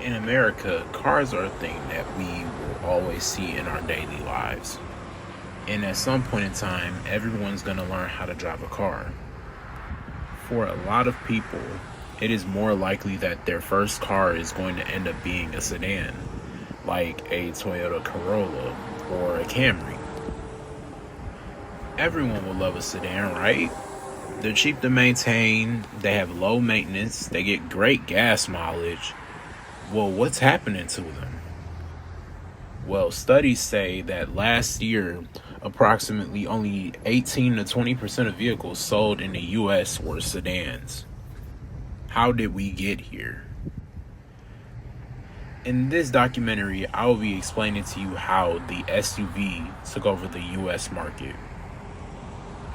In America, cars are a thing that we will always see in our daily lives. And at some point in time, everyone's going to learn how to drive a car. For a lot of people, it is more likely that their first car is going to end up being a sedan, like a Toyota Corolla or a Camry. Everyone will love a sedan, right? They're cheap to maintain, they have low maintenance, they get great gas mileage. Well, what's happening to them? Well, studies say that last year, approximately only 18 to 20% of vehicles sold in the US were sedans. How did we get here? In this documentary, I will be explaining to you how the SUV took over the US market.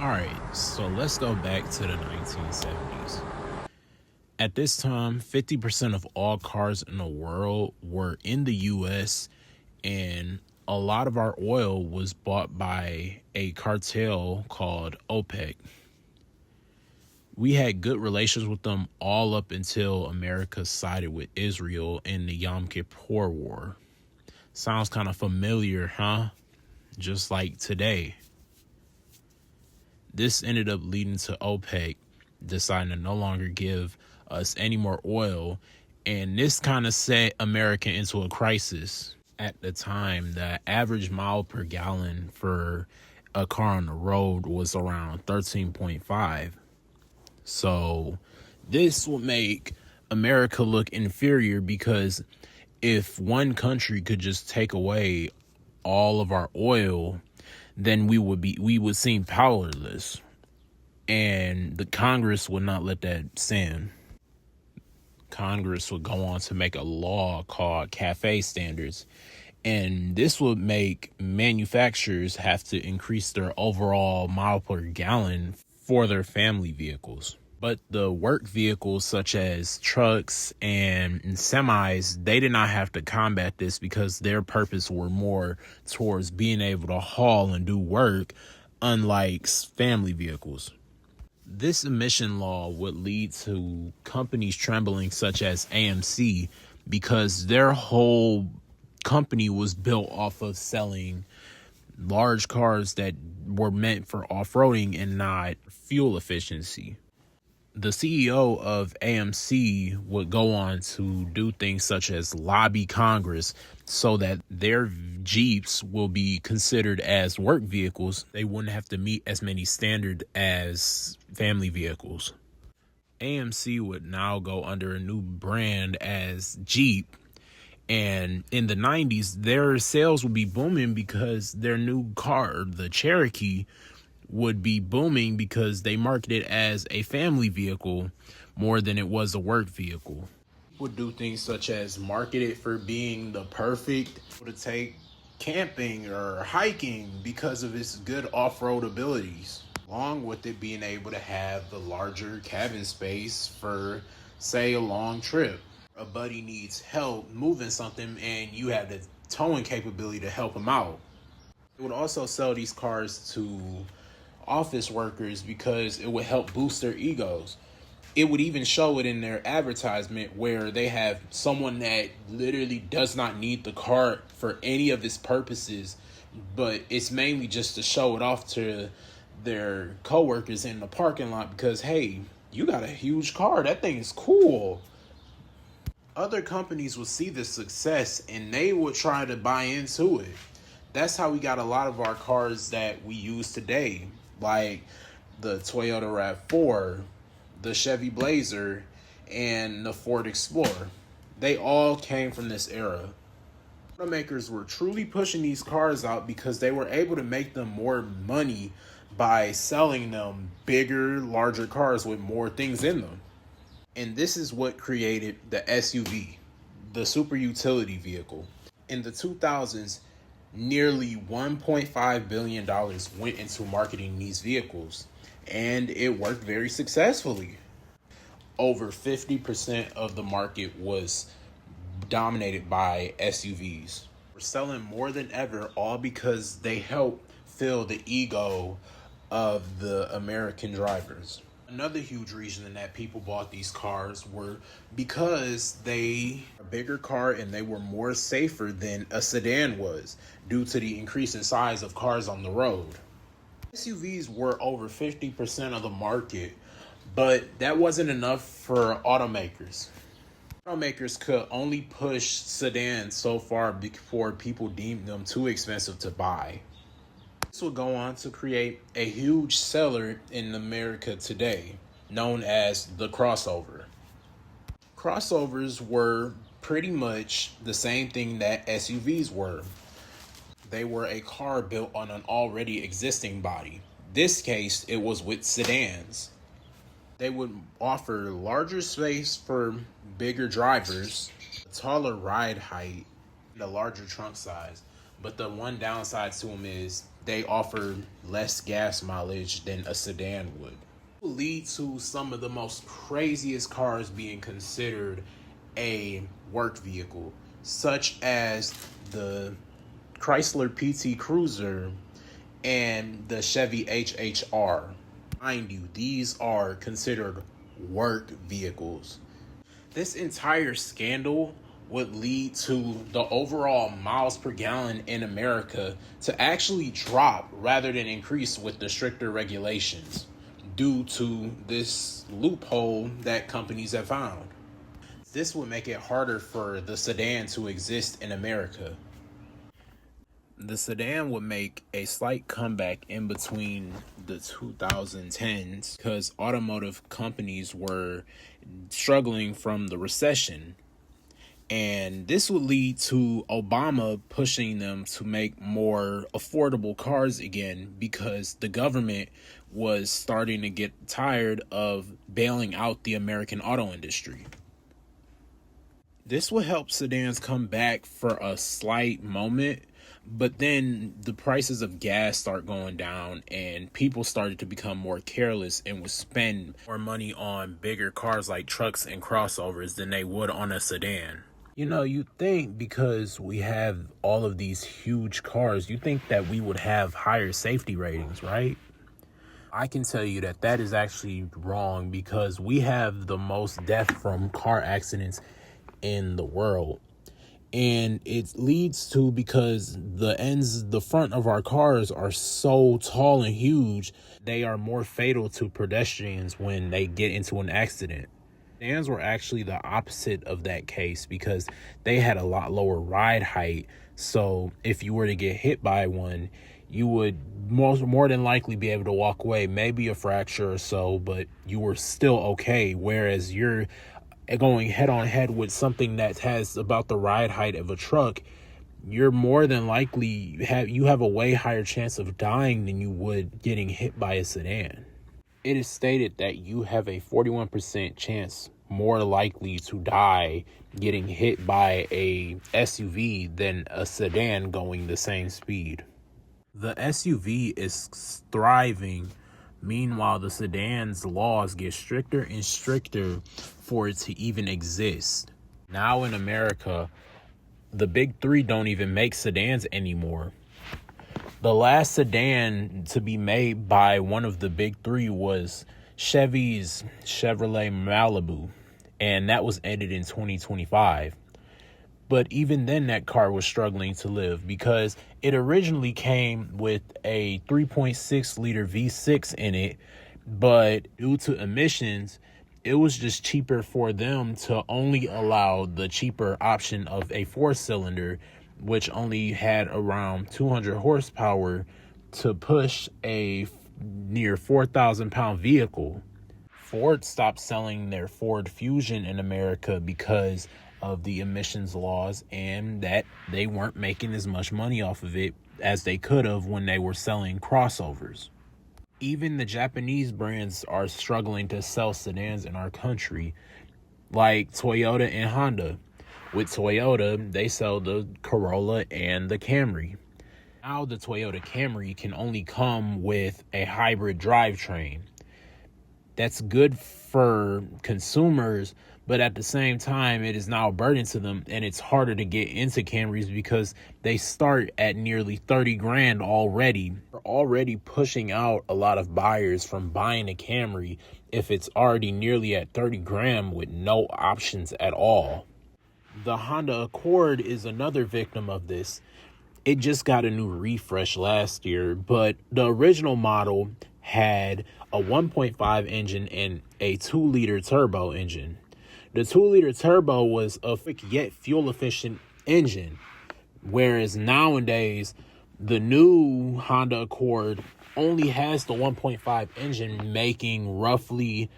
Alright, so let's go back to the 1970s. At this time, 50% of all cars in the world were in the US, and a lot of our oil was bought by a cartel called OPEC. We had good relations with them all up until America sided with Israel in the Yom Kippur War. Sounds kind of familiar, huh? Just like today. This ended up leading to OPEC deciding to no longer give us any more oil, and this kind of set America into a crisis. At the time, the average mile per gallon for a car on the road was around 13.5. So this will make America look inferior, because if one country could just take away all of our oil, then we would seem powerless, and the Congress would not let that stand. Congress would go on to make a law called CAFE standards, and this would make manufacturers have to increase their overall mile per gallon for their family vehicles. But the work vehicles such as trucks and semis, they did not have to combat this because their purpose were more towards being able to haul and do work, unlike family vehicles. This emission law would lead to companies trembling, such as AMC, because their whole company was built off of selling large cars that were meant for off-roading and not fuel efficiency. The CEO of AMC would go on to do things such as lobby Congress so that their Jeeps will be considered as work vehicles. They wouldn't have to meet as many standards as family vehicles. AMC would now go under a new brand as Jeep. And in the 90s, their sales would be booming because their new car, the Cherokee, would be booming because they marketed it as a family vehicle more than it was a work vehicle. Would do things such as market it for being the perfect to take camping or hiking because of its good off-road abilities, along with it being able to have the larger cabin space for, say, a long trip. A buddy needs help moving something and you have the towing capability to help him out. It would also sell these cars to office workers because it would help boost their egos. It would even show it in their advertisement where they have someone that literally does not need the car for any of its purposes, but it's mainly just to show it off to their coworkers in the parking lot because, hey, you got a huge car. That thing is cool. Other companies would see the success and they would try to buy into it. That's how we got a lot of our cars that we use today, like the Toyota RAV4, the Chevy Blazer, and the Ford Explorer. They all came from this era. Automakers were truly pushing these cars out because they were able to make them more money by selling them bigger, larger cars with more things in them. And this is what created the SUV, the super utility vehicle. In the 2000s, nearly $1.5 billion went into marketing these vehicles, and it worked very successfully. Over 50% of the market was dominated by SUVs. We're selling more than ever, all because they help fill the ego of the American drivers. Another huge reason that people bought these cars were because they were a bigger car and they were more safer than a sedan was due to the increase in size of cars on the road. SUVs were over 50% of the market, but that wasn't enough for automakers. Automakers could only push sedans so far before people deemed them too expensive to buy. This will go on to create a huge seller in America today, known as the crossover. Crossovers were pretty much the same thing that SUVs were. They were a car built on an already existing body. This case, it was with sedans. They would offer larger space for bigger drivers, a taller ride height, and a larger trunk size. But the one downside to them is they offer less gas mileage than a sedan would. It will lead to some of the most craziest cars being considered a work vehicle, such as the Chrysler PT Cruiser and the Chevy HHR. Mind you, these are considered work vehicles. This entire scandal would lead to the overall miles per gallon in America to actually drop rather than increase with the stricter regulations due to this loophole that companies have found. This would make it harder for the sedan to exist in America. The sedan would make a slight comeback in between the 2010s because automotive companies were struggling from the recession. And this would lead to Obama pushing them to make more affordable cars again because the government was starting to get tired of bailing out the American auto industry. This would help sedans come back for a slight moment, but then the prices of gas start going down and people started to become more careless and would spend more money on bigger cars like trucks and crossovers than they would on a sedan. You know, you think because we have all of these huge cars, you think that we would have higher safety ratings, right? I can tell you that that is actually wrong because we have the most death from car accidents in the world. And it leads to because the front of our cars are so tall and huge, they are more fatal to pedestrians when they get into an accident. Sedans were actually the opposite of that case because they had a lot lower ride height. So if you were to get hit by one, you would more than likely be able to walk away, maybe a fracture or so, but you were still okay. Whereas you're going head on head with something that has about the ride height of a truck, you're more than likely have a way higher chance of dying than you would getting hit by a sedan. It is stated that you have a 41% chance more likely to die getting hit by a SUV than a sedan going the same speed. The SUV is thriving. Meanwhile, the sedan's laws get stricter and stricter for it to even exist. Now in America, the big three don't even make sedans anymore. The last sedan to be made by one of the big three was Chevy's Chevrolet Malibu, and that was ended in 2025. But even then, that car was struggling to live because it originally came with a 3.6 liter V6 in it, but due to emissions, it was just cheaper for them to only allow the cheaper option of a 4-cylinder, which only had around 200 horsepower to push a near 4,000 pound vehicle. Ford stopped selling their Ford Fusion in America because of the emissions laws and that they weren't making as much money off of it as they could have when they were selling crossovers. Even the Japanese brands are struggling to sell sedans in our country, like Toyota and Honda. With Toyota, they sell the Corolla and the Camry. Now the Toyota Camry can only come with a hybrid drivetrain. That's good for consumers, but at the same time, it is now a burden to them, and it's harder to get into Camrys because they start at nearly 30 grand already. We're already pushing out a lot of buyers from buying a Camry if it's already nearly at 30 grand with no options at all. The Honda Accord is another victim of this. It just got a new refresh last year, but the original model had a 1.5 engine and a 2-liter turbo engine. The 2-liter turbo was a quick yet fuel-efficient engine, whereas nowadays the new Honda Accord only has the 1.5 engine, making roughly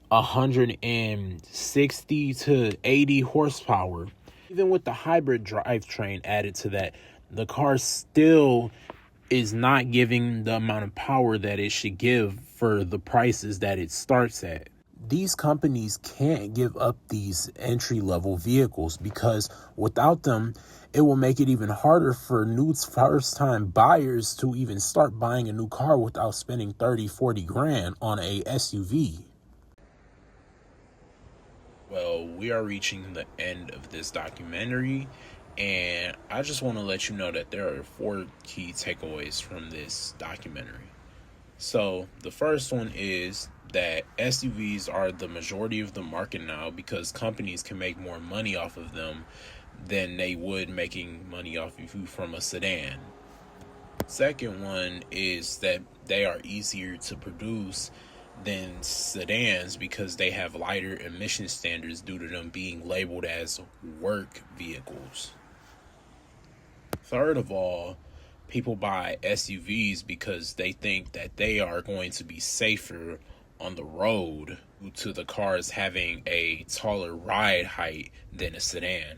160 to 80 horsepower. Even with the hybrid drivetrain added to that, the car still is not giving the amount of power that it should give for the prices that it starts at. These companies can't give up these entry-level vehicles because without them, it will make it even harder for new first-time buyers to even start buying a new car without spending 30, 40 grand on a SUV. Well, we are reaching the end of this documentary, and I just want to let you know that there are 4 key takeaways from this documentary. So the first one is that SUVs are the majority of the market now because companies can make more money off of them than they would making money off of you from a sedan. Second one is that they are easier to produce than sedans because they have lighter emission standards due to them being labeled as work vehicles. Third of all, people buy SUVs because they think that they are going to be safer on the road due to the cars having a taller ride height than a sedan.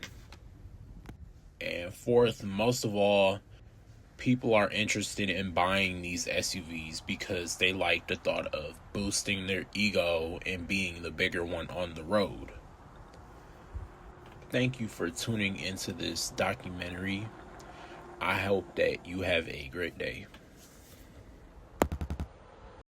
And fourth, most of all, people are interested in buying these SUVs because they like the thought of boosting their ego and being the bigger one on the road. Thank you for tuning into this documentary. I hope that you have a great day.